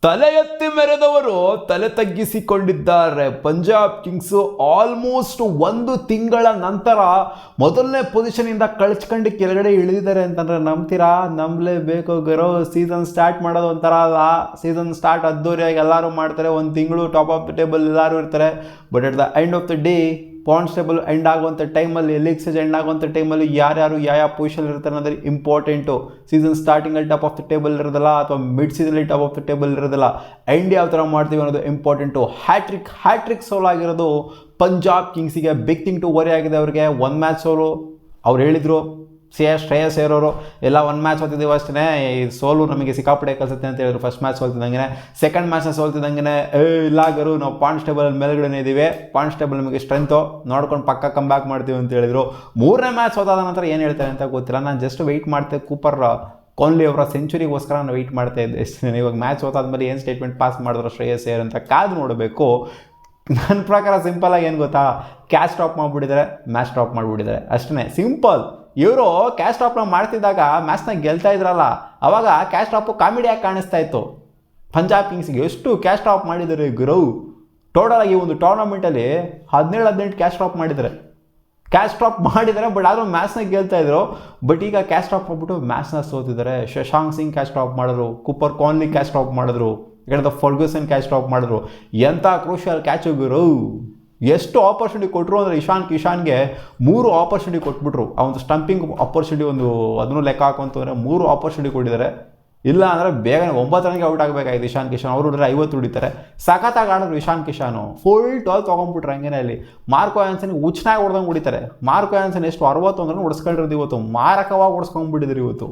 ತಲೆ ಎತ್ತಿ ಮೆರೆದವರು ತಲೆ ತಗ್ಗಿಸಿಕೊಂಡಿದ್ದಾರೆ. ಪಂಜಾಬ್ ಕಿಂಗ್ಸು ಆಲ್ಮೋಸ್ಟ್ ಒಂದು ತಿಂಗಳ ನಂತರ ಮೊದಲನೇ ಪೊಸಿಷನಿಂದ ಕಳ್ಚ್ಕೊಂಡು ಕೆಳಗಡೆ ಇಳಿದಿದ್ದಾರೆ ಅಂತಂದರೆ ನಂಬ್ತೀರಾ? ನಂಬಲೇಬೇಕು ಗುರು. ಸೀಸನ್ ಸ್ಟಾರ್ಟ್ ಮಾಡೋದು ಒಂಥರ ಅಲ್ಲ. ಸೀಸನ್ ಸ್ಟಾರ್ಟ್ ಅದ್ದೂರಿಯಾಗಿ ಎಲ್ಲರೂ ಮಾಡ್ತಾರೆ, ಒಂದು ತಿಂಗಳು ಟಾಪ್ ಆಫ್ ದ ಟೇಬಲ್ ಎಲ್ಲರೂ ಇರ್ತಾರೆ. But at the end of the day points table end ಆಗುವಂಥ ಟೈಮಲ್ಲಿ, ಲೀಗ್ ಸ್ಟೇಜ್ ಎಂಡ್ ಆಗುವಂಥ ಟೈಮಲ್ಲಿ ಯಾರ್ಯಾರು ಯಾವ ಪೊಸಿಷನ್ ಇರ್ತಾರೆ ಅನ್ನೋದು ಇಂಪಾರ್ಟೆಂಟು. ಸೀಸನ್ ಸ್ಟಾರ್ಟಿಂಗಲ್ಲಿ ಟಾಪ್ ಆಫ್ ದ ಟೇಬಲ್ ಇರೋದಿಲ್ಲ, ಅಥವಾ ಮಿಡ್ ಸೀಸನಲ್ಲಿ ಟಾಪ್ ಆಫ್ ದ ಟೇಬಲ್ ಇರೋದಿಲ್ಲ. ಎಂಡ್ ಯಾವ ಥರ ಮಾಡ್ತೀವಿ ಅನ್ನೋದು ಇಂಪಾರ್ಟೆಂಟು. ಹ್ಯಾಟ್ರಿಕ್ ಸೋಲ್ ಆಗಿರೋದು ಪಂಜಾಬ್ ಕಿಂಗ್ಸಿಗೆ ಬಿಗ್ ಥಿಂಗ್ ಟು ವರಿ ಆಗಿದೆ. ಅವ್ರಿಗೆ ಒಂದು ಮ್ಯಾಚ್ ಸೋಲು. ಅವ್ರು ಹೇಳಿದರು ಶ್ರೇಯಸ್ ಅಯ್ಯರ್ ಎಲ್ಲ ಒಂದು ಮ್ಯಾಚ್ ಸೋತಿದ್ದೀವಿ ಅಷ್ಟೇ, ಈ ಸೋಲು ನಮಗೆ ಸಿಕ್ಕಾಪಟ್ಟೆ ಕಲಿಸುತ್ತೆ ಅಂತ ಹೇಳಿದ್ರು. ಫಸ್ಟ್ ಮ್ಯಾಚ್ ಸೋಲ್ತಿದ್ದಂಗೆ, ಸೆಕೆಂಡ್ ಮ್ಯಾಚ್ನ ಸೋಲ್ತಿದ್ದಂಗೆ ಇಲ್ಲ ಗುರು, ನಾವು ಪಾಯಿಂಟ್ಸ್ ಟೇಬಲ್ ಮೇಲ್ಗಡೆ ಇದ್ದೀವಿ, ಪಾಯಿಂಟ್ಸ್ ಟೇಬಲ್ ನಮಗೆ ಸ್ಟ್ರೆಂತು ನೋಡ್ಕೊಂಡು ಪಕ್ಕ ಕಮ್ ಬ್ಯಾಕ್ ಮಾಡ್ತೀವಿ ಅಂತ ಹೇಳಿದ್ರು. ಮೂರನೇ ಮ್ಯಾಚ್ ಸೋತಾದ ನಂತರ ಏನು ಹೇಳ್ತಾರೆ ಅಂತ ಗೊತ್ತಿಲ್ಲ. ನಾನು ಜಸ್ಟ್ ವೆಯ್ಟ್ ಮಾಡ್ತೆ ಕೂಪರ್ ಕೊಹ್ಲಿ ಅವರ ಸೆಂಚುರಿಗೋಸ್ಕರ ನಾನು ವೆಯ್ಟ್ ಮಾಡ್ತಾ ಇದ್ದೆ ಅಷ್ಟೇ. ಇವಾಗ ಮ್ಯಾಚ್ ಸೋತಾದ್ಮೇಲೆ ಏನು ಸ್ಟೇಟ್ಮೆಂಟ್ ಪಾಸ್ ಮಾಡಿದ್ರು ಶ್ರೇಯಸ್ ಅಯ್ಯರ್ ಅಂತ ಕಾದು ನೋಡಬೇಕು. ನನ್ನ ಪ್ರಕಾರ ಸಿಂಪಲಾಗಿ ಏನು ಗೊತ್ತಾ, ಕ್ಯಾಚ್ ಡ್ರಾಪ್ ಮಾಡಿಬಿಟ್ಟಿದ್ದಾರೆ, ಮ್ಯಾಚ್ ಡ್ರಾಪ್ ಮಾಡಿಬಿಟ್ಟಿದ್ದಾರೆ ಅಷ್ಟೇ, ಸಿಂಪಲ್. ಇವರು ಕ್ಯಾಚ್ ಡ್ರಾಪ್ನ ಮಾಡ್ತಿದ್ದಾಗ ಮ್ಯಾಚ್ನ ಗೆಲ್ತಾ ಇದ್ರಲ್ಲ, ಅವಾಗ ಕ್ಯಾಚ್ ಡ್ರಾಪು ಕಾಮಿಡಿಯಾಗಿ ಕಾಣಿಸ್ತಾ ಇತ್ತು. ಪಂಜಾಬ್ ಕಿಂಗ್ಸ್ಗೆ ಎಷ್ಟು ಕ್ಯಾಚ್ ಡ್ರಾಪ್ ಮಾಡಿದ್ದಾರೆ ಗುರು. ಟೋಟಲಾಗಿ ಒಂದು ಟೂರ್ನಮೆಂಟಲ್ಲಿ 17-18 ಕ್ಯಾಚ್ ಡ್ರಾಪ್ ಮಾಡಿದ್ದಾರೆ. ಬಟ್ ಆದರೂ ಮ್ಯಾಚ್ನ ಗೆಲ್ತಾ ಇದ್ರು. ಬಟ್ ಈಗ ಕ್ಯಾಚ್ ಡ್ರಾಪ್ ಹೋಗ್ಬಿಟ್ಟು ಮ್ಯಾಚ್ನ ಸೋತಿದ್ದಾರೆ. ಶಶಾಂಕ್ ಸಿಂಗ್ ಕ್ಯಾಚ್ ಡ್ರಾಪ್ ಮಾಡಿದ್ರು, ಕೂಪರ್ ಕೊಹ್ಲಿ ಕ್ಯಾಚ್ ಡ್ರಾಪ್ ಮಾಡಿದ್ರು, ಈ ಕಡೆ ಫರ್ಗ್ಯೂಸನ್ ಕ್ಯಾಚ್ ಡ್ರಾಪ್ ಮಾಡಿದ್ರು. ಎಂಥ ಕ್ರೂಷಿಯಲ್ ಕ್ಯಾಚ್ ಗುರು. ಎಷ್ಟು ಆಪರ್ಚುನಿಟಿ ಕೊಟ್ಟರು ಅಂದರೆ ಕಿಶಾನ್ಗೆ 3 ಆಪರ್ಚುನಿಟಿ ಕೊಟ್ಬಿಟ್ರು. ಆ ಒಂದು ಸ್ಟಂಪಿಂಗ್ ಆಪರ್ಚುನಿಟಿ ಒಂದು ಅದನ್ನು ಲೆಕ್ಕ ಹಾಕೊಂತಂದರೆ 3 ಆಪರ್ಚುನಿಟಿ ಕೊಟ್ಟಿದ್ದಾರೆ. ಇಲ್ಲ ಅಂದರೆ ಬೇಗನೆ 9 ರನ್ಗೆ ಔಟ್ ಆಗಬೇಕಾಗಿತ್ತು ಕಿಶಾನ್. ಅವರು ಹೊಡಿದ್ರೆ 50 ಹೊಡಿತಾರೆ. ಸಖತ್ತಾಗಿ ಆಡಿದ್ರು ಕಿಶಾನು. ಫುಲ್ 12 ತೊಗೊಂಡ್ಬಿಟ್ರು ಹಂಗೇನೆ. ಅಲ್ಲಿ ಮಾರ್ಕೋ ಆ್ಯನ್ಸನ್ಗೆ ಹುಚ್ಚನಾಗಿ ಹೊಡೆದಂಗೆ ಹೊಡಿತಾರೆ. ಮಾರ್ಕೋ ಆ್ಯನ್ಸನ್ ಎಷ್ಟು 61 ರನ್ ಹೊಡ್ಸ್ಕೊಂಡಿರೋದು ಇವತ್ತು, ಮಾರಕವಾಗಿ ಹೊಡ್ಸ್ಕೊಂಡ್ಬಿಟ್ಟಿದ್ರು ಇವತ್ತು.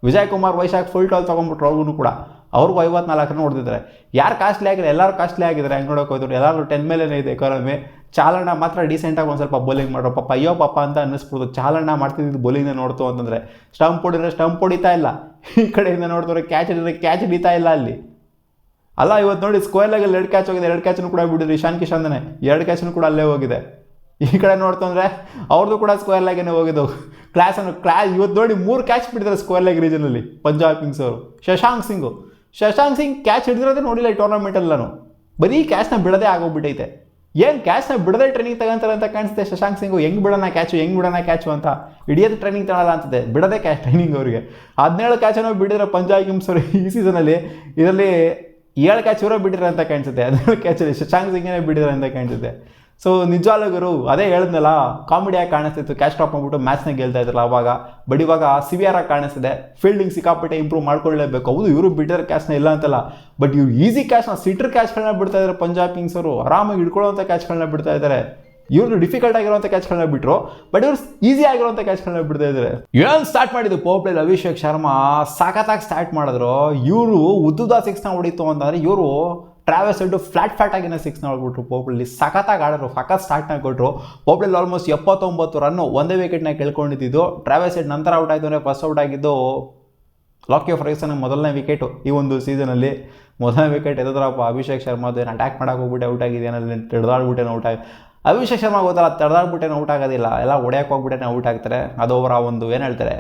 ವಿಜಯ್ ಕುಮಾರ್ ವೈಶಾಖ್ ಫುಲ್ 12 ತೊಗೊಂಡ್ಬಿಟ್ರು ಅವ್ರಿಗೂ ಕೂಡ. ಅವ್ರಿಗೂ 54 ರನ್ ಹೊಡೆದಿದ್ದಾರೆ. ಯಾರು ಕಾಸ್ಟ್ಲಿ ಆಗಿದ್ದಾರೆ? ಎಲ್ಲರೂ ಕಾಸ್ಟ್ಲಿ ಆಗಿದ್ದಾರೆ. ಹಂಗೆ ನೋಡೋಕೆ ಹೋದ್ರು ಎಲ್ಲರೂ 10 ಮೇಲೇ ಇದೆ ಎಕಾನಮಿ. ಚಾಲಣ್ಣ ಮಾತ್ರ ಡೀಸೆಂಟಾಗಿ ಒಂದು ಸ್ವಲ್ಪ ಬೌಲಿಂಗ್ ಮಾಡೋ ಪಾಪ, ಅಯ್ಯೋ ಪಾಪ ಅಂತ ಅನ್ನಿಸ್ಬಿಡ್ತು. ಚಾಲಣ್ಣ ಮಾಡ್ತಿದ್ದು ಬೌಲಿಂಗ್ನ ನೋಡ್ತು ಅಂತಂದರೆ. ಸ್ಟಂಪ್ ಹೊಡಿದ್ರೆ ಸ್ಟಂಪ್ ಹೊಡಿತಾ ಇಲ್ಲ, ಈ ಕಡೆಯಿಂದ ನೋಡ್ತಾರೆ ಕ್ಯಾಚ್ ಹಿಡಿದ್ರೆ ಕ್ಯಾಚ್ ಹಿಡಿತಾ ಇಲ್ಲ ಅಲ್ಲಿ. ಅಲ್ಲ ಇವತ್ತು ನೋಡಿ ಸ್ಕ್ವೇರ್ ಲೆಗಲ್ಲಿ 2 ಕ್ಯಾಚ್ ಹೋಗಿದೆ, 2 ಕ್ಯಾಚನ್ನು ಕೂಡ ಬಿಟ್ಟಿದ್ರು ಕಿಶಾನ್ದನೇ. 2 ಕ್ಯಾಚನ್ನು ಕೂಡ ಅಲ್ಲೇ ಹೋಗಿದೆ. ಈ ಕಡೆ ನೋಡ್ತಂದ್ರೆ ಅವ್ರದ್ದು ಕೂಡ ಸ್ಕ್ವೇರ್ ಲೆಗೇ ಹೋಗಿದ್ದು. ಕ್ಲಾಸ್ ಇವತ್ತು ನೋಡಿ 3 ಕ್ಯಾಚ್ ಬಿಟ್ಟಿದ್ದಾರೆ ಸ್ಕ್ವೇರ್ ಲೆಗ್ ರೀಜನಲ್ಲಿ ಪಂಜಾಬ್ ಕಿಂಗ್ಸ್ ಅವರು. ಶಶಾಂಕ್ ಸಿಂಗ್ ಕ್ಯಾಚ್ ಹಿಡಿದಿರೋದೇ ನೋಡಿಲ್ಲ ಈ ಟೂರ್ನಮೆಂಟಲ್ಲಿ. ನಾನು ಬರೀ ಕ್ಯಾಚ್ನ ಬಿಡೋದೇ ಆಗೋಗ್ಬಿಟ್ಟೈತೆ. ಏನು ಕ್ಯಾಚ್ನ ಬಿಡದೆ ಟ್ರೈನಿಂಗ್ ತಗೊಂತಾರೆ ಅಂತ ಕಾಣಿಸುತ್ತೆ ಶಶಾಂಕ್ ಸಿಂಗು. ಹೆಂಗೆ ಬಿಡೋಣ ಕ್ಯಾಚು ಅಂತ ಹಿಡಿಯೋದು ಟ್ರೈನಿಂಗ್ ತಗೊಳ್ಳಲ್ಲ ಅಂತದೆ, ಬಿಡೋದೇ ಟ್ರೈನಿಂಗ್ ಅವರಿಗೆ. 17 ಕ್ಯಾಚನ್ನು ಬಿಟ್ಟಿದ್ರೆ ಪಂಜಾಬ್ ಕಿಂಗ್ಸ್ ಅವರು ಈ ಸೀಸನಲ್ಲಿ. ಇದರಲ್ಲಿ 7 ಕ್ಯಾಚ್ ಇವರೇ ಬಿಟ್ಟಿದ್ದಾರೆ ಅಂತ ಕಾಣಿಸುತ್ತೆ. 17 ಕ್ಯಾಚಲ್ಲಿ ಶಶಾಂಕ್ ಸಿಂಗೇ ಬಿಟ್ಟಿದ್ದಾರೆ ಅಂತ ಕಾಣಿಸುತ್ತೆ. ಸೊ ನಿಜವಾಗ್ಲೂ ಅದೇ ಹೇಳಿದ್ನಲ್ಲ, ಕಾಮಿಡಿಯಾಗಿ ಕಾಣಿಸ್ತಿತ್ತು. ಕ್ಯಾಚ್ ಡ್ರಾಪ್ ಮಾಡಿಬಿಟ್ಟು ಮ್ಯಾಚ್ನ ಗೆಲ್ತಾ ಇದ್ರಲ್ಲ ಅವಾಗ. ಬಟ್ ಇವಾಗ ಸಿವಿಯರಾಗಿ ಕಾಣಿಸ್ತಿದೆ. ಫೀಲ್ಡಿಂಗ್ ಸಿಕ್ಕಾಪಟ್ಟೆ ಇಂಪ್ರೂವ್ ಮಾಡ್ಕೊಳ್ಳೇಬೇಕು. ಹೌದು ಇವರು ಬಿಟ್ಟಿರೋ ಕ್ಯಾಚ್ನ ಇಲ್ಲ ಅಂತಲ್ಲ, ಬಟ್ ಇವ್ರು ಈಸಿ ಕ್ಯಾಚ್ನ, ಸಿಟ್ರ್ ಕ್ಯಾಚ್ಗಳನ್ನ ಬಿಡ್ತಾ ಇದ್ದಾರೆ ಪಂಜಾಬ್ ಕಿಂಗ್ಸ್ ಅವರು. ಆರಾಮಾಗಿ ಹಿಡ್ಕೊಳ್ಳೋವಂಥ ಕ್ಯಾಚ್ಗಳನ್ನ ಬಿಡ್ತಾ ಇದ್ದಾರೆ. ಇವರು ಡಿಫಿಕಲ್ಟ್ ಆಗಿರುವಂಥ ಕ್ಯಾಚ್ಗಳನ್ನ ಬಿಟ್ಟರು, ಬಟ್ ಇವರು ಈಸಿ ಆಗಿರುವಂಥ ಕ್ಯಾಚ್ಗಳನ್ನ ಬಿಡ್ತಾ ಇದ್ದಾರೆ. ಏನು ಸ್ಟಾರ್ಟ್ ಮಾಡಿದ್ದು ಪವರ್ ಪ್ಲೇಲಿ ಅಭಿಷೇಕ್ ಶರ್ಮಾ ಸಖತ್ತಾಗಿ ಸ್ಟಾರ್ಟ್ ಮಾಡಿದ್ರು. ಇವರು ಉದ್ದುದ 6ನ ಹೊಡಿತು ಅಂತಂದರೆ, ಇವರು ಟ್ರಾವೆಸ್ ಹೆಡ್ ಫ್ಲಾಟ್ ಆಗಿನ 6ನ ಹೊಡ್ಬಿಟ್ರು. ಪೋಪ್ಲಲ್ಲಿ ಸಖತ್ತಾಗಿ ಆಡಿದ್ರು, ಸಖತ್ ಸ್ಟಾರ್ಟ್ನ ಕೊಟ್ಟರು. ಪೋಪ್ಲಲ್ಲಿ ಆಲ್ಮೋಸ್ಟ್ 79 ರನ್ನು ಒಂದೇ ವಿಕೆಟ್ನ ಕೇಳ್ಕೊಂಡಿದ್ದು. ಟ್ರಾವೆಸ್ ಹೆಡ್ ನಂತರ ಔಟ್ ಆಯಿತು ಅಂದರೆ ಫಸ್ಟ್ ಔಟ್ ಆಗಿದ್ದು ಲಾಕಿ ಫರ್ಗ್ಯೂಸನ್ ಮೊದಲನೇ ವಿಕೆಟು ಈ ಒಂದು ಸೀಸನಲ್ಲಿ. ಮೊದಲನೇ ವಿಕೆಟ್ ಎದ್ರಪ್ಪ ಅಭಿಷೇಕ್ ಶರ್ಮಾದು. ಏನು ಅಟ್ಯಾಕ್ ಮಾಡೋಕೆ ಹೋಗ್ಬಿಟ್ಟು ಔಟ್ ಆಗಿದೆ, ಏನಾದ್ರು ತೆಡೆದಾಡ್ಬಿಟ್ಟೇನು ಔಟ್ ಆಗಿ. ಅಭಿಷೇಕ್ ಶರ್ಮಾ ಗೊತ್ತಲ್ಲ, ತೆಡೆದಾಡ್ಬಿಟ್ಟೇನು ಔಟ್ ಆಗೋದಿಲ್ಲ, ಎಲ್ಲ ಹೊಡೆಯೋಕೆ ಹೋಗ್ಬಿಟ್ಟೇನೆ ಔಟ್ ಆಗ್ತಾರೆ. ಅದು ಅವರ ಒಂದು ಏನು ಹೇಳ್ತಾರೆ,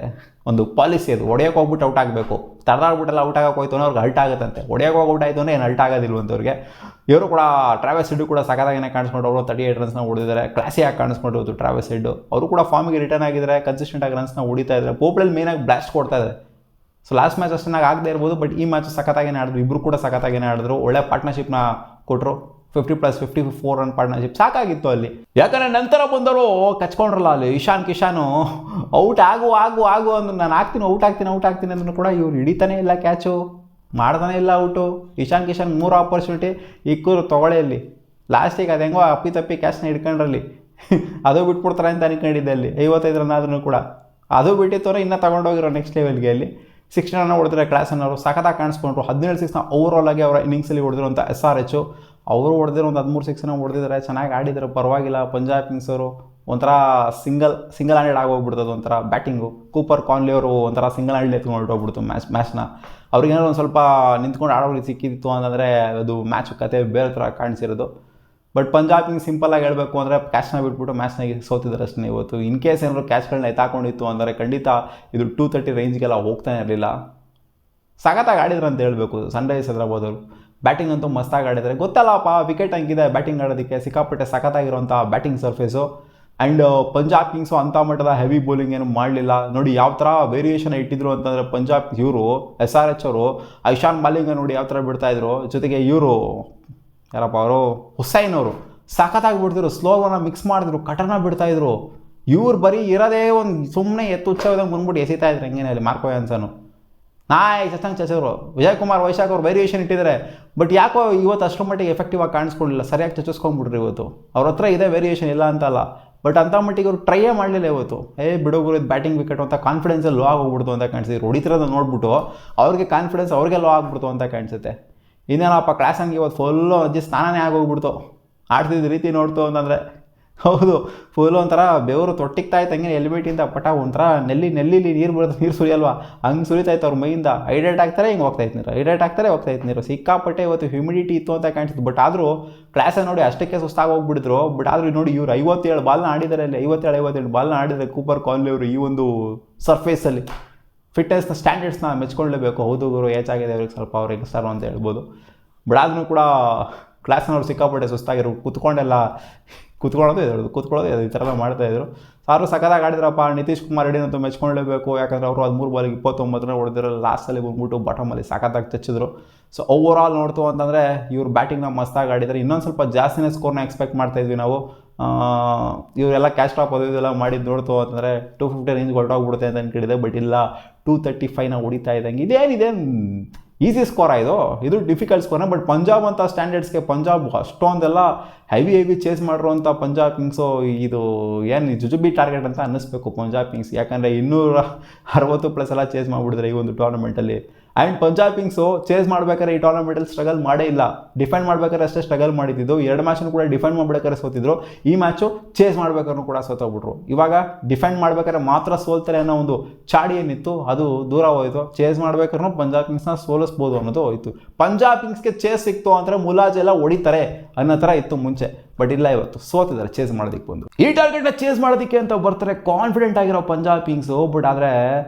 ಒಂದು ಪಾಲಿಸಿ ಅದು. ಹೊಡೆಯೋಕೆ ಹೋಗ್ಬಿಟ್ಟು ಔಟ್ ಆಗಬೇಕು, ತೆಡೆದಾಡ್ಬಿಟ್ಟೆಲ್ಲ ಔಟ್ ಆಗೋಕೆ ಹೋಯ್ತು ಅಂದ್ರೆ ಅವ್ರಿಗೆ ಅಲ್ಟ್ ಆಗುತ್ತಂತೆ. ಹೊಡೆಯೋಕೆ ಹೋಗಿ ಔಟ್ ಆಯಿತು ಅಂದರೆ ಏನು ಅಲ್ಟ್ ಆಗೋದಿಲ್ವಂತವ್ರಿಗೆ. ಇವರು ಕೂಡ ಟ್ರಾವೆಸ್ ಹೆಡ್ ಕೂಡ ಸಖತ್ತಾಗಿನೇ ಕಾಣಿಸ್ಕೊಂಡು ಅವರು 38 ರನ್ಸ್ನ ಹೊಡಿದ್ದಾರೆ. ಕ್ಲಾಸಿಯಾಗಿ ಕಾಣಿಸ್ಕೊಂಡು ಟ್ರಾವೆಸ್ ಹೆಡ್. ಅವರು ಕೂಡ ಫಾರ್ಮಿಗೆ ರಿಟರ್ನ್ ಆಗಿದ್ದಾರೆ, ಕನ್ಸಿಸ್ಟೆಂಟಾಗಿ ರನ್ಸ್ನ ಹೊಡಿತಾ ಇದ್ದಾರೆ. ಪೋಪ್ಲಲ್ಲಿ ಮೇನಾಗಿ ಬ್ಲಾಸ್ಟ್ ಕೊಡ್ತಾ ಇದ್ದಾರೆ. ಸೊ ಲಾಸ್ಟ್ ಮ್ಯಾಚ್ ಅಷ್ಟನ್ನಾಗಿ ಆಗದೆ ಇರ್ಬೋದು, ಬಟ್ ಈ ಮ್ಯಾಚ್ ಸಖತ್ತಾಗಿನೇ ಆಡಿದ್ರು. ಇಬ್ಬರು ಕೂಡ ಸಖತ್ತಾಗಿನೇ ಆಡಿದ್ರು. ಒಳ್ಳೆ ಪಾರ್ಟ್ನರ್ಶಿಪ್ನ ಕೊಟ್ಟರು. 50+54 ರನ್ ಪಾರ್ಟ್ನರ್ಶಿಪ್ ಸಾಕಾಗಿತ್ತು ಅಲ್ಲಿ. ಯಾಕಂದರೆ ನಂತರ ಬಂದವರು ಕಚ್ಕೊಂಡ್ರಲ್ಲ ಅಲ್ಲಿ ಕಿಶಾನು. ಔಟ್ ಆಗು ಅಂದ್ರೆ ನಾನು ಔಟ್ ಆಗ್ತೀನಿ ಅಂದ್ರೂ ಕೂಡ ಇವ್ರು ಹಿಡಿತಾನೆ ಇಲ್ಲ ಕ್ಯಾಚು, ಮಾಡ್ತಾನೆ ಇಲ್ಲ ಔಟು. ಕಿಶಾನ್ 3 ಆಪರ್ಚುನಿಟಿ ಇಕ್ಕೂರು ತೊಗೊಳ್ಳಿ ಅಲ್ಲಿ. ಲಾಸ್ಟಿಗೆ ಅದು ಹೆಂಗೋ ಅಪ್ಪಿ ಕ್ಯಾಚ್ನ ಹಿಡ್ಕೊಂಡ್ರಲ್ಲಿ. ಅದು ಬಿಟ್ಬಿಡ್ತಾರೆ ಅಂತ ಅನ್ಕೊಂಡಿದ್ದೆ ಅಲ್ಲಿ 55 ರನ್ ಆದ್ರೂ ಕೂಡ. ಅದು ಬಿಟ್ಟಿತ್ತವ್ರೆ ಇನ್ನೂ ತೊಗೊಂಡೋಗಿರೋ ನೆಕ್ಸ್ಟ್ ಲೆವೆಲ್ಗೆ ಅಲ್ಲಿ. 16 ರನ್ ಹೊಡೆದ್ರೆ ಕ್ಲಾಸನ್ ಅವರು ಸಖತ್ತಾಗಿ ಕಾಣಿಸ್ಕೊಂಡ್ರು. 17 ಸಿಕ್ಸ್ನ ಓವರಾಲ್ ಆಗಿ ಅವರ ಇನ್ನಿಂಗ್ಸಲ್ಲಿ ಹೊಡೆದಿರುವಂಥ SRH ಅವರು ಹೊಡೆದಿರೋ ಒಂದು 13 ಸಿಕ್ಸನ್ನು ಹೊಡೆದಿದ್ದಾರೆ. ಚೆನ್ನಾಗಿ ಆಡಿದ್ದಾರೆ, ಪರವಾಗಿಲ್ಲ. ಪಂಜಾಬ್ ಕಿಂಗ್ಸ್ ಅವರು ಒಂಥರ ಸಿಂಗಲ್ ಹ್ಯಾಂಡೆಡ್ ಆಗೋಗ್ಬಿಡ್ತದೆ ಒಂಥರ ಬ್ಯಾಟಿಂಗು. ಕೂಪರ್ ಕೊಹ್ಲಿ ಅವರು ಒಂಥರ ಸಿಂಗಲ್ ಹ್ಯಾಂಡೆಡ್ ಎತ್ಕೊಂಡು ಹೊರಟೋಗ್ಬಿಡ್ತು ಮ್ಯಾಚ್ನ. ಅವ್ರಿಗೇನಾದ್ರು ಒಂದು ಸ್ವಲ್ಪ ನಿಂತ್ಕೊಂಡು ಆಡೋರಿಗೆ ಸಿಕ್ಕಿತ್ತು ಅಂತಂದರೆ ಅದು ಮ್ಯಾಚ್ ಕತೆ ಬೇರೆ ಥರ ಕಾಣಿಸಿರೋದು. ಬಟ್ ಪಂಜಾಬ್ ಕಿಂಗ್ಸ್ ಸಿಂಪಲಾಗಿ ಹೇಳಬೇಕು ಅಂದರೆ ಕ್ಯಾಚ್ನ ಬಿಟ್ಬಿಟ್ಟು ಮ್ಯಾಚ್ನಾಗಿ ಸೋತಿದ್ದಾರೆ ಅಷ್ಟೇ ಇವತ್ತು. ಇನ್ ಕೇಸ್ ಏನಾದ್ರು ಕ್ಯಾಚ್ಗಳನ್ನ ಎತ್ತಾಕೊಂಡಿತ್ತು ಅಂದರೆ ಖಂಡಿತ ಇದು 230 ರೇಂಜ್ಗೆಲ್ಲ ಹೋಗ್ತಾನೆ ಇರಲಿಲ್ಲ. ಸಖತ್ತಾಗಿ ಆಡಿದ್ರು ಅಂತ ಹೇಳಬೇಕು ಸನ್ರೈಸರ್ಸ್ ಹೈದರಾಬಾದ್ ಅವರು. ಬ್ಯಾಟಿಂಗ್ ಅಂತೂ ಮಸ್ತಾಗಿ ಆಡಿದ್ದಾರೆ. ಗೊತ್ತಲ್ಲಪ್ಪ ವಿಕೆಟ್ ಹಂಗಿದೆ ಬ್ಯಾಟಿಂಗ್ ಆಡೋದಕ್ಕೆ, ಸಿಕ್ಕಾಪಟ್ಟೆ ಸಖತ್ತಾಗಿರೋಂಥ batting surface. And Punjab kings ಅಂಥ ಮಟ್ಟದ ಹೆವಿ ಬೌಲಿಂಗ್ ಏನು ಮಾಡಲಿಲ್ಲ. ನೋಡಿ ಯಾವ ಥರ ವೇರಿಯೇಷನ್ ಇಟ್ಟಿದ್ರು ಅಂತಂದರೆ ಪಂಜಾಬ್ ಇವರು SRH ಅವರು ಇಶಾನ್ ಮಾಲಿಂಗ ನೋಡಿ ಯಾವ ಥರ ಬಿಡ್ತಾಯಿದ್ರು. ಜೊತೆಗೆ ಇವರು ಯಾರಪ್ಪ ಅವರು ಹುಸೈನ್ ಅವರು ಸಖತ್ತಾಗಿ ಬಿಡ್ತಿದ್ರು, ಸ್ಲೋವನ್ನ ಮಿಕ್ಸ್ ಮಾಡಿದ್ರು, ಕಟನ ಬಿಡ್ತಾಯಿದ್ರು. ಇವ್ರು ಬರೀ ಇರೋದೇ ಒಂದು ಸುಮ್ಮನೆ ಉತ್ಸವದಂಗೆ ಬಂದ್ಬಿಟ್ಟು ಎಸಿತಾ ಇದ್ರು ಹೆಂಗೇನೆ ಅಲ್ಲಿ ಮಾರ್ಕೋ ಯಾನ್ಸನು ಚಚಂಗ್ ಚಚವರು. ವಿಜಯ್ ಕುಮಾರ್ ವೈಶಾಖ್ ಅವ್ರು ವೇರಿಯೇಷನ್ ಇಟ್ಟಿದ್ದಾರೆ, ಬಟ್ ಯಾಕೋ ಇವತ್ತು ಅಷ್ಟರ ಮಟ್ಟಿಗೆ ಎಫೆಕ್ಟಿವ್ ಆಗಿ ಕಾಣಿಸ್ಕೊಳ್ಳಿಲ್ಲ. ಸರಿಯಾಗಿ ಚಚ್ಚಿಸ್ಕೊಂಡ್ಬಿಟ್ರಿ ಇವತ್ತು. ಅವ್ರ ಹತ್ರ ಇದೆ ವೇರಿಯೇಷನ್ ಇಲ್ಲ ಅಂತಲ್ಲ, ಬಟ್ ಅಂಥ ಮಟ್ಟಿಗೆ ಅವ್ರು ಟ್ರೈಯೇ ಮಾಡಲಿಲ್ಲ ಇವತ್ತು. ಬಿಡೋಗುರು ಇದು ಬ್ಯಾಟಿಂಗ್ ವಿಕೆಟ್ ಅಂತ ಕಾನ್ಫಿಡೆನ್ಸಲ್ಲಿ ಲೋ ಆಗೋಗ್ಬಿಡ್ತು ಅಂತ ಕಾಣಿಸಿದ್ರು. ಹೊಡಿತಿರೋದು ನೋಡ್ಬಿಟ್ಟು ಅವ್ರಿಗೆ ಕಾನ್ಫಿಡೆನ್ಸ್ ಅವ್ರಿಗೆ ಲೋ ಆಗ್ಬಿಡ್ತು ಅಂತ ಕಾಣಿಸುತ್ತೆ. ಇನ್ನೇನಪ್ಪ ಕ್ಲಾಸ್ ಹಂಗೆ ಇವತ್ತು ಫುಲ್ಲು ಅಜ್ಜಿ ಸ್ನಾನನೇ ಆಗೋಗ್ಬಿಡ್ತು ಆಡ್ತಿದ್ದ ರೀತಿ ನೋಡ್ತು ಅಂತಂದರೆ. ಹೌದು, ಫುಲ್ ಒಂಥರ ಬೆವರು ತೊಟ್ಟಿಗ್ತಾ ಇತ್ತು ಹಂಗೆ ಹೆಲ್ಮೆಟಿಂದ ಪಟ ಒಂಥರ ನೆಲ್ಲಿಲಿ ನೀರು ಬರುತ್ತೆ, ನೀರು ಸುರಿಯಲ್ವಾ ಹಂಗೆ ಸುರಿತಾಯ್ತು ಅವ್ರ ಮೈಯಿಂದ. ಹೈಡ್ರೇಟ್ ಆಗ್ತಾರೆ ಹಿಂಗೆ ಹೋಗ್ತಾಯಿತ್ತು ನೀರು, ಹೈಡ್ರೇಟ್ ಆಗ್ತಾರೆ ಹೋಗ್ತಾಯಿತ್ತು ನೀರು. ಸಿಕ್ಕಾಪಟ್ಟೆ ಇವತ್ತು ಹ್ಯೂಮಿಡಿಟಿ ಇತ್ತು ಅಂತ ಕಾಣಿಸ್ತು. ಬಟ್ ಆದರೂ ಕ್ಲಾಸಲ್ಲಿ ನೋಡಿ ಅಷ್ಟಕ್ಕೆ ಸುಸ್ತಾಗಿ ಹೋಗ್ಬಿಟ್ಟಿದ್ರು. ಬಟ್ ಆದರೂ ನೋಡಿ ಇವರು 57 ಬಾಲ್ನ ಆಡಿದ್ದಾರೆ, ಅಲ್ಲಿ 57 ಬಾಲ್ನ ಆಡಿದ್ದಾರೆ ಕೂಪರ್ ಕಾನ್ಲಿ ಅವರು ಈ ಒಂದು ಸರ್ಫೇಸಲ್ಲಿ. ಫಿಟ್ನೆಸ್ನ ಸ್ಟ್ಯಾಂಡರ್ಡ್ಸ್ನ ಮೆಚ್ಕೊಳ್ಳೇಬೇಕು. ಹೌದು ಗುರು ಏಜ್ ಆಗಿದೆ ಅವ್ರಿಗೆ ಸ್ವಲ್ಪ, ಅವ್ರು ಹೆಂಗಸ್ತಾರೋ ಅಂತ ಹೇಳ್ಬೋದು. ಬಟ್ ಆದ್ರೂ ಕೂಡ ಕ್ಲಾಸ್ನವ್ರು ಸಿಕ್ಕಾಪಟ್ಟೆ ಸುಸ್ತಾಗಿರು, ಕೂತ್ಕೊಳ್ಳೋದು ಈ ಥರ ಮಾಡ್ತಾಯಿದ್ರು. ಸಾರು ಸಖತ್ತಾಗಿ ಆಡಿದ್ರಪ್ಪ. ನಿತೀಶ್ ಕುಮಾರ್ ರೆಡ್ಡಿನಂತೂ ಮೆಚ್ಕೊಳ್ಳೇಬೇಕು, ಯಾಕಂದರೆ ಅವರು 13 ಬಾಲಿಗೆ 29 ಹೊಡೆದಿರೋ ಲಾಸ್ಟಲ್ಲಿ ಬಂದ್ಬಿಟ್ಟು ಬಾಟಮಲ್ಲಿ ಸಖತ್ತಾಗಿ ಚಚ್ಚಿದ್ರು. ಸೊ ಓವರಾಲ್ ನೋಡ್ತು ಅಂತಂದರೆ ಇವ್ರು ಬ್ಯಾಟಿಂಗ್ನ ಮಸ್ತಾಗಿ ಆಡಿದ್ದಾರೆ. ಇನ್ನೊಂದು ಸ್ವಲ್ಪ ಜಾಸ್ತಿನೇ ಸ್ಕೋರ್ನ ಎಕ್ಸ್ಪೆಕ್ಟ್ ಮಾಡ್ತಾಯಿದ್ವಿ ನಾವು. ಇವರೆಲ್ಲ ಕ್ಯಾಚ್ ಟಾಪ್ ಅದು ಇದೆಲ್ಲ ಮಾಡಿದ್ದು ನೋಡ್ತು ಅಂತಂದರೆ 250 ರೇಂಜ್ ಹೊರಟೋಗ್ಬಿಡುತ್ತೆ ಅಂತ ಅನ್ಕೊಂಡಿದೆ. ಬಟ್ ಇಲ್ಲ, 235ನ ಹೊಡಿತಾ ಇದ್ದಂಗೆ ಇದೇನಿದೆ ಈಸಿ ಸ್ಕೋರ್ ಇದು ಡಿಫಿಕಲ್ಟ್ ಸ್ಕೋರ್ನ. ಬಟ್ ಪಂಜಾಬ್ ಅಂತ ಸ್ಟ್ಯಾಂಡರ್ಡ್ಸ್ಗೆ ಪಂಜಾಬ್ ಅಷ್ಟೊಂದೆಲ್ಲ ಹೆವಿ ಚೇಸ್ ಮಾಡಿರುವಂಥ ಪಂಜಾಬ್ ಕಿಂಗ್ಸು ಇದು ಏನು ಜುಜುಬಿ ಟಾರ್ಗೆಟ್ ಅಂತ ಅನ್ನಿಸ್ಬೇಕು ಪಂಜಾಬ್ ಕಿಂಗ್ಸ್. ಯಾಕಂದರೆ 260+ ಎಲ್ಲ ಚೇಸ್ ಮಾಡಿಬಿಡಿದ್ರೆ ಈ ಒಂದು ಟೂರ್ನಮೆಂಟಲ್ಲಿ. ಆ್ಯಂಡ್ ಪಂಜಾಬ್ ಕಿಂಗ್ಸು ಚೇಸ್ ಮಾಡ್ಬೇಕಾದ್ರೆ ಈ ಟೂರ್ನಮೆಂಟಲ್ಲಿ ಸ್ಟ್ರಗಲ್ ಮಾಡೇ ಇಲ್ಲ. ಡಿಫೆಂಡ್ ಮಾಡ್ಬೇಕಾದ್ರೆ ಅಷ್ಟೇ ಸ್ಟ್ರಗಲ್ ಮಾಡಿದ್ದು. 2 ಮ್ಯಾಚನ್ನು ಕೂಡ ಡಿಫೆಂಡ್ ಮಾಡ್ಬೇಕಾದ್ರೆ ಸೋತಿದ್ರು. ಈ ಮ್ಯಾಚು ಚೇಸ್ ಮಾಡ್ಬೇಕಾದ್ರೂ ಕೂಡ ಸೋತೋಗ್ಬಿಟ್ರು. ಇವಾಗ ಡಿಫೆಂಡ್ ಮಾಡ್ಬೇಕಾದ್ರೆ ಮಾತ್ರ ಸೋಲ್ತಾರೆ ಅನ್ನೋ ಒಂದು ಚಾಡಿ ಏನಿತ್ತು ಅದು ದೂರ ಹೋಯಿತು. ಚೇಸ್ ಮಾಡ್ಬೇಕಾದ್ರೂ ಪಂಜಾಬ್ ಕಿಂಗ್ಸ್ನ ಸೋಲಿಸ್ಬೋದು ಅನ್ನೋದು ಹೋಯಿತು. ಪಂಜಾಬ್ ಕಿಂಗ್ಸ್ಗೆ ಚೇಸ್ ಸಿಕ್ತು ಅಂದರೆ ಮುಲಾಜೆಲ್ಲ ಹೊಡಿತಾರೆ ಅನ್ನೋ ಥರ ಇತ್ತು ಮುಂಚೆ. ಬಟ್ ಇಲ್ಲ, ಇವತ್ತು ಸೋತಿದ್ದಾರೆ ಚೇಸ್ ಮಾಡೋದಕ್ಕೆ ಬಂದು. ಈ ಟಾರ್ಗೆಟ್ನ ಚೇಸ್ ಮಾಡೋದಕ್ಕೆ ಅಂತ ಬರ್ತಾರೆ ಕಾನ್ಫಿಡೆಂಟ್ ಆಗಿರೋ ಪಂಜಾಬ್ ಕಿಂಗ್ಸು. ಬಟ್ ಆದರೆ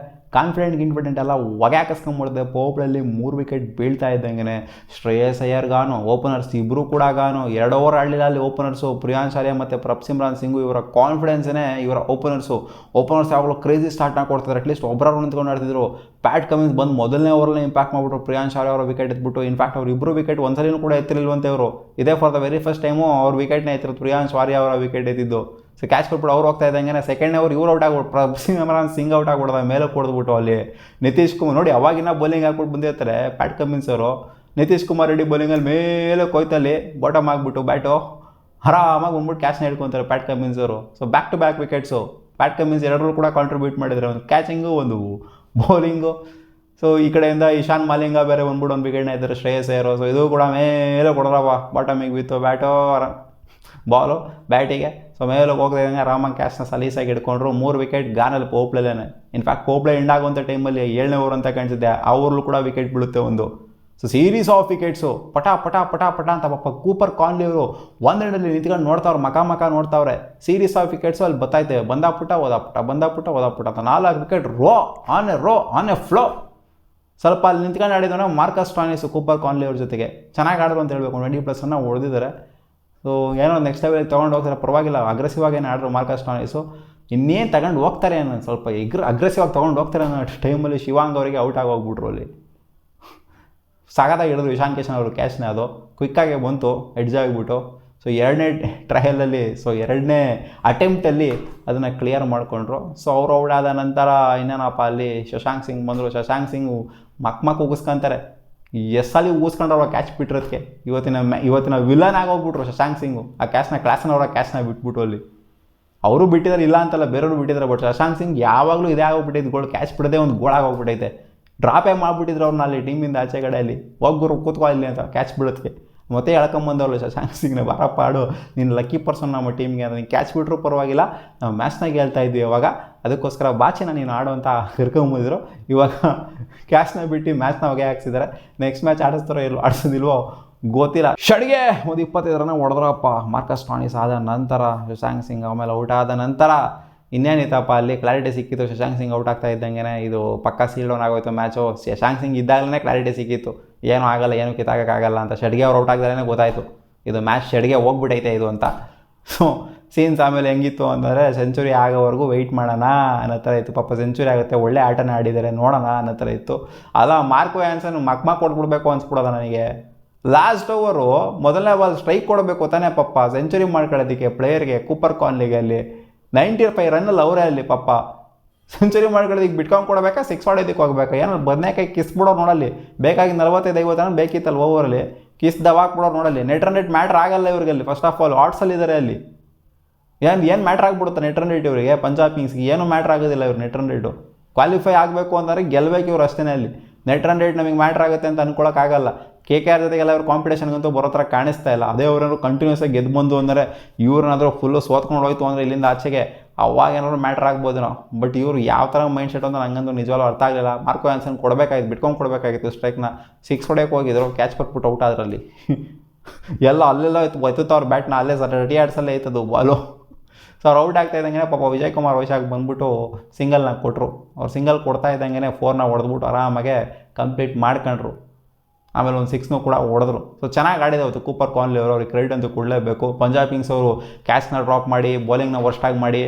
ಕಾನ್ಫಿಡೆಂಟ್ ಎಲ್ಲ ಹೊಗೆ ಹಾಕಿಸ್ಕೊಂಡ್ಬಿಡ್ದೆ. ಪೋಪ್ಲಲ್ಲಿ 3 ವಿಕೆಟ್ ಬೀಳ್ತಾ ಇದ್ದಂಗೆ ಶ್ರೇಯಸ್ ಅಯ್ಯರ್ಗಾನು ಓಪನರ್ಸ್ ಇಬ್ಬರು ಕೂಡ 2 ಓವರ್ ಆಡಲಿಲ್ಲ ಅಲ್ಲಿ ಓಪನರ್ಸು. ಪ್ರಿಯಾಂಶ್ ಆರ್ಯ ಮತ್ತು ಪ್ರಭ್ಸಿಮ್ರಾನ್ ಸಿಂಗು ಇವರ ಕಾನ್ಫಿಡೆನ್ಸೇ ಇವರ ಓಪನರ್ಸ್ ಯಾವಾಗಲೂ ಕ್ರೇಜಿ ಸ್ಟಾರ್ಟ್ನ ಕೊಡ್ತಾರೆ. ಅಟ್ಲೀಸ್ಟ್ ಒಬ್ಬರು ನಿಂತ್ಕೊಂಡು ಆಡ್ತಿದ್ರು. ಪ್ಯಾಟ್ ಕಮಿನ್ಸ್ ಬಂದು ಮೊದಲನೇ ಓವರಲ್ಲೇ ಇಂಪ್ಯಾಕ್ಟ್ ಮಾಡಿಬಿಟ್ರು. ಪ್ರಿಯಾಂಶ್ ಆರ್ಯ ಅವರ ವಿಕೆಟ್ ಎತ್ಬಿಟ್ಟು, ಇನ್ಫ್ಯಾಕ್ಟ್ ಅವ್ರು ಇಬ್ಬರು ವಿಕೆಟ್ ಒಂದ್ಸಲಿನೂ ಕೂಡ ಎತ್ತಿರಲಿಲ್ವಂತೆ ಅವರು. ಇದೇ for the very first time ಅವ್ರ ವಿಕೆಟ್ನ ಎತ್ತಿರೋದು ಪ್ರಿಯಾಂಶ್ ಆರ್ಯ ಅವರ ವಿಕೆಟ್ ಎತ್ತಿದ್ದು. ಸೊ ಕ್ಯಾಚ್ ಕೊಟ್ಬಿಟ್ಟು ಅವ್ರು ಹೋಗ್ತಾ ಇದ್ದಂಗೆ ಸೆಕೆಂಡ್ ಓವರ್ ಇವ್ರು ಔಟ್ ಆಗ್ಬಿಟ್ಟು ಪ್ರಭ್ಸಿಮ್ರಾನ್ ಸಿಂಗ್ ಔಟ್ ಆಗ್ಬಿಡ್ದ ಮೇಲೆ ಕೊಡ್ಬಿಟ್ಟು ಅಲ್ಲಿ ನಿತೀಶ್ ಕುಮಾರ್ ನೋಡಿ ಅವಾಗಿನ ಬೌಲಿಂಗ್ ಹಾಕ್ಬಿಟ್ಟು ಬಂದಿರ್ತಾರೆ ಪ್ಯಾಟ್ ಕಮಿನ್ಸ್ ಅವರು. ನಿತೀಶ್ ಕುಮಾರ್ ರೆಡ್ಡಿ ಬೌಲಿಂಗಲ್ಲಿ ಮೇಲೆ ಕೊಯ್ತಲ್ಲಿ ಬಾಟಮ್ ಆಗಿಬಿಟ್ಟು ಬ್ಯಾಟು ಆರಾಮಾಗಿ ಬಂದ್ಬಿಟ್ಟು ಕ್ಯಾಚ್ನ ಹೇಳ್ಕೊತಾರೆ ಪ್ಯಾಟ್ ಕಮಿನ್ಸ್ ಅವರು. So back to back wickets Pat Cummins ಎರಡರೂ ಕೂಡ ಕಾಂಟ್ರಿಬ್ಯೂಟ್ ಮಾಡಿದ್ದಾರೆ, ಒಂದು ಕ್ಯಾಚಿಂಗು ಒಂದು ಬೌಲಿಂಗು. ಸೊ ಈ ಕಡೆಯಿಂದ ಇಶಾನ್ ಮಾಲಿಂಗ ಬೇರೆ ಬಂದ್ಬಿಟ್ಟು ಒಂದು ವಿಕೆಟ್ನ ಇದ್ದಾರೆ, ಶ್ರೇಯಸ್ ಅಯ್ಯರ್. ಸೊ ಇದು ಕೂಡ ಮೇಲೆ ಕೊಡೋರವ ಬಾಟಮಿಗೆ ಬಿತ್ತು ಬ್ಯಾಟು ಬಾಲು ಬ್ಯಾಟಿಗೆ. ಸೊ ಮೇಲೆ ಹೋಗ್ತಾ ಇದ್ದಂಗೆ ಆರಾಮಾಗಿ ಕ್ಯಾಚ್ನ ಸಲೀಸಾಗಿ ಹಿಡ್ಕೊಂಡ್ರು. 3 ವಿಕೆಟ್ ಗಾನಲ್ಲಿ ಪೋಪ್ಲೆಲ್ಲೇ. ಇನ್ಫ್ಯಾಕ್ಟ್ ಪೋಪ್ಲೆ ಎಂಡ್ ಆಗುವಂಥ ಟೈಮಲ್ಲಿ 7ನೇ ಓವರ್ ಅಂತ ಕಾಣಿಸುತ್ತೆ, ಆ ಓವರ್ಲು ಕೂಡ ವಿಕೆಟ್ ಬೀಳುತ್ತೆ ಒಂದು. ಸೊ ಸೀರೀಸ್ ಆಫ್ ವಿಕೆಟ್ಸು ಪಟ ಅಂತ ಪಾಪ ಕೂಪರ್ ಕಾನ್ಲಿ ಅವರು ಒಂದೆರಡಲ್ಲಿ ನಿಂತ್ಕೊಂಡು ನೋಡ್ತಾವ್ರೆ, ಮಕ ನೋಡ್ತಾವ್ರೆ. ಸೀರೀಸ್ ಆಫ್ ವಿಕೆಟ್ಸು ಅಲ್ಲಿ ಬರ್ತಾಯಿದೆ, ಬಂದಾಪುಟ ಅಂತ 4 ವಿಕೆಟ್ ಆನ್ ಎ ಫ್ಲೋ. ಸ್ವಲ್ಪ ಅಲ್ಲಿ ನಿಂತ್ಕೊಂಡು ಆಡಿದ್ರೆ ಮಾರ್ಕಸ್ ಸ್ಟಾಯ್ನಿಸ್ ಕೂಪರ್ ಕಾನ್ಲಿ ಅವ್ರ ಜೊತೆಗೆ ಚೆನ್ನಾಗಿ ಆಡಿದ್ರು ಅಂತ ಹೇಳಬೇಕು. 20+ ಹೊಡೆದಿದ್ದಾರೆ. ಸೊ ಏನೋ ನೆಕ್ಸ್ಟ್ ಲೆವೆಲ್ಗೆ ತೊಗೊಂಡು ಹೋಗ್ತಾರೆ, ಪರವಾಗಿಲ್ಲ. ಅಗ್ರೆಸಿವ್ ಆಗಿ ಏನು ಆಡಿದ್ರು ಮಾರ್ಕಸ್ ಸ್ಟಾಯ್ನಿಸು. ಇನ್ನೇನು ತಗೊಂಡು ಹೋಗ್ತಾರೆ ಅನ್ನೋ ಸ್ವಲ್ಪ ಅಗ್ರೆಸಿವ್ ಆಗಿ ತೊಗೊಂಡು ಹೋಗ್ತಾರೆ ಅನ್ನೋ ಟೈಮಲ್ಲಿ ಶಿವಾಂಗ್ ಅವರಿಗೆ ಔಟ್ ಆಗಿ ಹೋಗ್ಬಿಟ್ರು ಅಲ್ಲಿ. ಸಾಗದಾಗಿ ಹಿಡಿದ್ರು ಇಶಾನ್ ಕಿಶನ್ ಅವರು ಕ್ಯಾಚ್ನ. ಅದು ಕ್ವಿಕ್ಕಾಗೆ ಬಂತು, ಎಡ್ಜ್ ಆಗಿಬಿಟ್ಟು. ಸೊ 2ನೇ ಟ್ರಯಲಲ್ಲಿ, ಸೊ 2ನೇ ಅಟೆಂಪ್ಟಲ್ಲಿ ಅದನ್ನು ಕ್ಲಿಯರ್ ಮಾಡಿಕೊಂಡ್ರು. ಸೊ ಅವರು ಔಟ್ ಆದ ನಂತರ ಇನ್ನೇನಪ್ಪ ಅಲ್ಲಿ ಶಶಾಂಕ್ ಸಿಂಗ್ ಬಂದರು. ಶಶಾಂಕ್ ಸಿಂಗ್ ಮಕ್ ಉಗಿಸ್ಕೊಂತಾರೆ. ಎಸ್ಸಲ್ಲಿ ಊಸ್ಕೊಂಡ್ರವ್ರ ಕ್ಯಾಚ್ ಬಿಟ್ಟಿರೋದಕ್ಕೆ ಇವತ್ತಿನ ವಿಲನ್ ಆಗೋಗ್ಬಿಟ್ರು ಶಶಾಂಕ್ ಸಿಂಗು. ಆ ಕ್ಲಾಸ್ನವರ ಕ್ಯಾಚ್ನ ಬಿಟ್ಬಿಟ್ಟು ಅಲ್ಲಿ ಅವರು ಬಿಟ್ಟಿದ್ದಾರೆ, ಇಲ್ಲ ಅಂತಲ್ಲ, ಬೇರೆಯವರು ಬಿಟ್ಟಿದ್ದಾರೆ. ಬಟ್ ಶಶಾಂಕ್ ಸಿಂಗ್ ಯಾವಾಗಲೂ ಇದೇ ಆಗೋಗ್ಬಿಟ್ಟಿದ್ದು, ಗೋಲ್ ಕ್ಯಾಚ್ ಬಿಡದೆ ಒಂದು ಗೋಳಾಗೋಗ್ಬಿಟ್ಟೈತೆ. ಡ್ರಾಪೇ ಮಾಡಿಬಿಟ್ಟಿದ್ರು ಅವ್ರನ್ನ ಅಲ್ಲಿ ಟೀಮಿಂದ ಆಚೆ ಕಡೆಯಲ್ಲಿ, ಹೋಗ್ಗುರು ಕೂತ್ಕೊ ಇಲ್ಲಿ ಅಂತ ಕ್ಯಾಚ್ ಬಿಡೋದಕ್ಕೆ. ಮತ್ತೆ ಎಳ್ಕೊಂಬಂದವ್ರು ಶಶಾಂಕ್ ಸಿಂಗ್ನ, ಬಾರಪ್ಪ ಆಡು, ನೀನು ಲಕ್ಕಿ ಪರ್ಸನ್ ನಮ್ಮ ಟೀಮ್ಗೆ ಅಂತ. ನೀನು ಕ್ಯಾಚ್ ಬಿಟ್ಟರು ಪರವಾಗಿಲ್ಲ, ನಾವು ಮ್ಯಾಚ್ನಾಗ ಹೇಳ್ತಾ ಇದ್ವಿ ಅವಾಗ, ಅದಕ್ಕೋಸ್ಕರ ಬಾಚಿನ ನೀನು ಆಡು ಅಂತ ಕರ್ಕೊಂಬಂದಿದ್ರು. ಇವಾಗ ಕ್ಯಾಚ್ನ ಬಿಟ್ಟು ಮ್ಯಾಚ್ನ ಹೊಗೆ ಹಾಕ್ಸಿದ್ದಾರೆ. ನೆಕ್ಸ್ಟ್ ಮ್ಯಾಚ್ ಆಡಿಸ್ತಾರೋ ಎಲ್ಲೋ ಆಡಿಸೋದಿಲ್ವೋ ಗೊತ್ತಿಲ್ಲ. ಷಡ್ಗೆ ಒಂದು 25 ರನ್ ಹೊಡೆದ್ರಪ್ಪ ಮಾರ್ಕಸ್ ಸ್ಟಾಯ್ನಿಸ್ ಆದ ನಂತರ. ಶಶಾಂಕ್ ಸಿಂಗ್ ಆಮೇಲೆ ಔಟ್ ಆದ ನಂತರ ಇನ್ನೇನಿತ್ತಪ್ಪ ಅಲ್ಲಿ ಕ್ಲಾರಿಟಿ ಸಿಕ್ಕಿತ್ತು. ಶಶಾಂಕ್ ಸಿಂಗ್ ಔಟ್ ಆಗ್ತಾ ಇದ್ದಂಗೆ ಇದು ಪಕ್ಕಾ ಸೀಲ್ಡೌನ್ ಆಗೋಯ್ತು ಮ್ಯಾಚು. ಶಶಾಂಕ್ ಸಿಂಗ್ ಇದ್ದಾಗಲೇ ಕ್ಲಾರಿಟಿ ಸಿಕ್ಕಿತ್ತು, ಏನೂ ಆಗಲ್ಲ, ಏನೂ ಕಿತ್ತಾಗೋಕ್ಕಾಗಲ್ಲ ಅಂತ. ಶೆಡ್ಗೆ ಅವ್ರು ಔಟ್ ಆಗ್ದಾಗಲೇ ಗೊತ್ತಾಯಿತು ಇದು ಮ್ಯಾಚ್ ಶೆಡ್ಗೆ ಹೋಗ್ಬಿಟ್ಟೈತೆ ಇದು ಅಂತ. ಸೊ ಸೀನ್ಸ್ ಆಮೇಲೆ ಹೆಂಗಿತ್ತು ಅಂದರೆ ಸೆಂಚುರಿ ಆಗೋವರೆಗೂ ವೆಯ್ಟ್ ಮಾಡೋಣ ಅನ್ನೋ ಥರ ಇತ್ತು. ಪಾಪ ಸೆಂಚುರಿ ಆಗುತ್ತೆ, ಒಳ್ಳೆ ಆಟನೇ ಆಡಿದ್ದಾರೆ, ನೋಡೋಣ ಅನ್ನೋ ಥರ ಇತ್ತು. ಅಲ್ಲ ಮಾರ್ಕೋ ಆ್ಯನ್ಸನ್ ಮಕ್ಮ ಕೊಟ್ಬಿಡ್ಬೇಕು ಅನ್ಸ್ಬಿಡೋದ ನನಗೆ. ಲಾಸ್ಟ್ ಓವರು ಮೊದಲನೇ ಬಾಲ್ ಸ್ಟ್ರೈಕ್ ಕೊಡಬೇಕು ತಾನೇ ಪಾಪ, ಸೆಂಚುರಿ ಮಾಡ್ಕೊಳ್ಳೋದಕ್ಕೆ ಪ್ಲೇಯರ್ಗೆ ಕೂಪರ್ ಕಾನ್ಲಿಗೆ ಅಲ್ಲಿ 95 ರನ್ನಲ್ಲಿ ಅವರೇ ಅಲ್ಲಿ ಪಾಪ ಸೆಂಚುರಿ ಮಾಡ್ಕೊಳ್ಳೋದಕ್ಕೆ ಬಿಟ್ಕೊಂಡು ಕೊಡಬೇಕಾ, 6 ಹೊಡೆಯೋದಕ್ಕೆ ಹೋಗ್ಬೇಕಾ, ಏನೋ ಬದನೇಕಾಯಿ ಕಿಸ್ಬಿಡೋರು ನೋಡಲ್ಲಿ. ಬೇಕಾಗಿ 45-50 ರನ್ ಬೇಕಿತ್ತಲ್ಲ ಓವರಲ್ಲಿ, ಕಿಸ್ ದವಾಕ್ಬಿಡೋರು ನೋಡಲ್ಲಿ. ನೆಟ್ ರನ್ ರೇಟ್ ಮ್ಯಾಟ್ರ್ ಆಗಲ್ಲ ಇವ್ರಿಗೆ. ಫಸ್ಟ್ ಆಫ್ ಆಲ್ ಆಟ್ಸಲ್ಲಿದ್ದಾರೆ ಅಲ್ಲಿ. ಏನು ಮ್ಯಾಟ್ರ್ ಆಗ್ಬಿಡುತ್ತೆ ನೆಟ್ ರನ್ ರೇಟ್ ಇವರಿಗೆ? ಪಂಜಾಬ್ ಕಿಂಗ್ಸ್ಗೆ ಏನೂ ಮ್ಯಾಟ್ರ್ ಆಗೋದಿಲ್ಲ ಇವ್ರು ನೆಟ್ ರನ್ ರೇಟು. ಕ್ವಾಲಿಫೈ ಆಗಬೇಕು ಅಂದರೆ ಗೆಲ್ಲಬೇಕು ಇವ್ರು ಅಷ್ಟೇ ಅಲ್ಲಿ. ನೆಟ್ ರನ್ ರೇಟ್ ನಮಗೆ ಮ್ಯಾಟ್ರ್ ಆಗುತ್ತೆ ಅಂತ ಅನ್ಕೊಳಕ್ಕಾಗಲ್ಲ. KKR ಜೊತೆಗೆಲ್ಲ ಅವ್ರು ಕಾಂಪಿಟೇಷನ್ಗಂತೂ ಬರೋ ಥರ ಕಾಣಿಸ್ತಾ ಇಲ್ಲ. ಅದೇ ಅವ್ರೇನಾದ್ರು ಕಂಟಿನ್ಯೂಸ್ ಆಗಿ ಗೆದ್ದು ಬಂದು ಅಂದರೆ, ಇವ್ರನ್ನಾದರೂ ಫುಲ್ಲು ಸೋತ್ಕೊಂಡು ಹೋಯ್ತು ಅಂದರೆ ಇಲ್ಲಿಂದ ಆಚೆಗೆ, ಅವಾಗ ಏನಾದ್ರು ಮ್ಯಾಟ್ರ್ ಆಗ್ಬೋದು ನಾವು. ಬಟ್ ಇವರು ಯಾವ ಥರ ಮೈಂಡ್ ಸೆಟ್ ಅಂತ ನಂಗಂತೂ ನಿಜವಾಗ್ಲೂ ಅರ್ಥ ಆಗಲಿಲ್ಲ. ಮಾರ್ಕೋ ಆ್ಯನ್ಸನ್ ಕೊಡಬೇಕಾಗಿತ್ತು, ಬಿಟ್ಕೊಂಡು ಕೊಡಬೇಕಾಗಿತ್ತು ಸ್ಟ್ರೈಕ್ನ. 6 ಹೊಡೆಯೋಕೆ ಹೋಗಿದ್ರು, ಕ್ಯಾಚ್ ಕೊಟ್ಬಿಟ್ಟು ಔಟ್ ಅದರಲ್ಲಿ. ಎಲ್ಲ ಅಲ್ಲೆಲ್ಲ ಎತ್ತುತ್ತ ಅವ್ರ ಬ್ಯಾಟ್ನ ಅಲ್ಲೇ ರೆಡಿ ಆಡ್ಸಲ್ಲೇ ಐತದು ಬಾಲು. ಸೊ ಅವ್ರು ಔಟ್ ಆಗ್ತಾ ಇದ್ದಂಗೆ ಪಾಪ ವಿಜಯ್ ಕುಮಾರ್ ವೈಶಾಖ್ ಬಂದ್ಬಿಟ್ಟು ಸಿಂಗಲ್ನ ಕೊಟ್ಟರು. ಅವ್ರು ಸಿಂಗಲ್ ಕೊಡ್ತಾ ಇದ್ದಂಗೆ 4ನ ಹೊಡೆದ್ಬಿಟ್ಟು ಆರಾಮಾಗೆ ಕಂಪ್ಲೀಟ್ ಮಾಡ್ಕೊಂಡ್ರು. ಆಮೇಲೆ ಒಂದು 6ನೂ ಕೂಡ ಹೊಡೆದ್ರು. ಸೊ ಚೆನ್ನಾಗಿ ಆಡಿದೆ ಅವತ್ತು ಕೂಪರ್ ಕಾನ್ಲಿ ಅವರು, ಅವ್ರಿಗೆ ಕ್ರೆಡಿಟ್ ಅಂತೂ ಕೊಡಲೇಬೇಕು. ಪಂಜಾಬ್ ಕಿಂಗ್ಸ್ ಅವರು ಕ್ಯಾಚ್ನ ಡ್ರಾಪ್ ಮಾಡಿ, ಬೌಲಿಂಗ್ನ ವರ್ಸ್ಟಾಗಿ ಮಾಡಿ,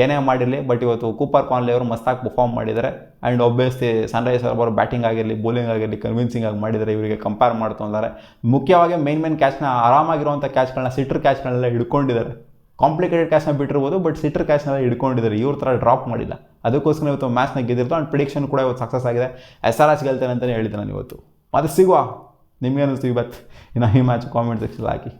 ಏನೇ ಮಾಡಿರಲಿ, ಬಟ್ ಇವತ್ತು ಕೂಪರ್ ಕಾನ್ಲಿ ಅವರು ಮಸ್ತಾಗಿ ಪರ್ಫಾರ್ಮ್ ಮಾಡಿದ್ದಾರೆ. ಆ್ಯಂಡ್ ಒಬ್ಬಿಯಸ್ಲಿ ಸನ್ರೈಸರ್ ಅವರು ಬ್ಯಾಟಿಂಗ್ ಆಗಿರಲಿ, ಬೌಲಿಂಗ್ ಆಗಿರಲಿ ಕನ್ವಿನ್ಸಿಂಗ್ ಆಗಿ ಮಾಡಿದರೆ ಇವರಿಗೆ ಕಂಪೇರ್ ಮಾಡ್ತಾರೆ. ಮುಖ್ಯವಾಗಿ ಮೇನ್ ಕ್ಯಾಚ್ನ, ಆರಾಮಾಗಿರುವಂಥ ಕ್ಯಾಚ್ಗಳನ್ನ, ಸಿಟ್ರ್ ಕ್ಯಾಚ್ಗಳನ್ನೆಲ್ಲ ಹಿಡ್ಕೊಂಡಿದ್ದಾರೆ. ಕಾಂಪ್ಲಿಕೇಟೆಡ್ ಕ್ಯಾಚ್ನ ಬಿಟ್ಟಿರ್ಬೋದು, ಬಟ್ ಸಿಟ್ರ್ ಕ್ಯಾಚ್ನೆಲ್ಲ ಹಿಡ್ಕೊಂಡಿದ್ದಾರೆ. ಇವ್ರ ಥರ ಡ್ರಾಪ್ ಮಾಡಿಲ್ಲ. ಅದಕ್ಕೋಸ್ಕರ ಇವತ್ತು ಮ್ಯಾಚ್ನ ಗೆದ್ದಿರ್ತು. ಆ್ಯಂಡ್ ಪ್ರಿಡಿಕ್ಷನ್ ಕೂಡ ಇವತ್ತು ಸಕ್ಸಸ್ ಆಗಿದೆ. SRH ಗೆಲ್ತೇನೆ ಅಂತಲೇ ಹೇಳಿದ್ದೆ ನಾನು ಇವತ್ತು. ಮತ್ತೆ ಸಿಗುವ. ನಿಮಗೇನಿಸ್ತು ಇವತ್ತು ಇನ್ನು ಈ ಮ್ಯಾಚ್ ಕಾಮೆಂಟ್ ಸೆಕ್ಷನ್ ಹಾಕಿ.